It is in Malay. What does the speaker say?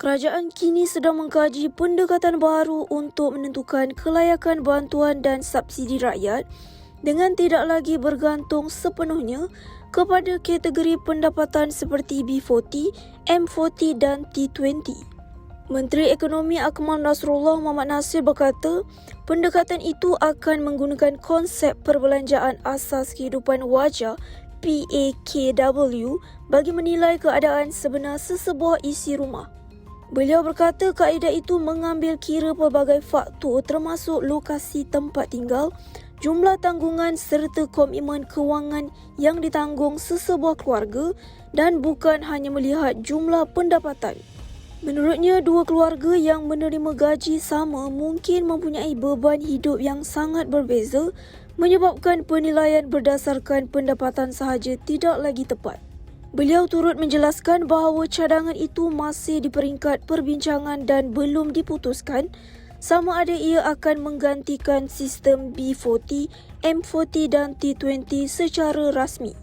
Kerajaan kini sedang mengkaji pendekatan baru untuk menentukan kelayakan bantuan dan subsidi rakyat dengan tidak lagi bergantung sepenuhnya kepada kategori pendapatan seperti B40, M40 dan T20. Menteri Ekonomi Akmal Nasrullah Mohamad Nasir berkata, pendekatan itu akan menggunakan konsep perbelanjaan asas kehidupan wajar PAKW bagi menilai keadaan sebenar sesebuah isi rumah. Beliau berkata kaedah itu mengambil kira pelbagai faktor termasuk lokasi tempat tinggal, jumlah tanggungan serta komitmen kewangan yang ditanggung sesebuah keluarga dan bukan hanya melihat jumlah pendapatan. Menurutnya, dua keluarga yang menerima gaji sama mungkin mempunyai beban hidup yang sangat berbeza menyebabkan penilaian berdasarkan pendapatan sahaja tidak lagi tepat. Beliau turut menjelaskan bahawa cadangan itu masih di peringkat perbincangan dan belum diputuskan sama ada ia akan menggantikan sistem B40, M40 dan T20 secara rasmi.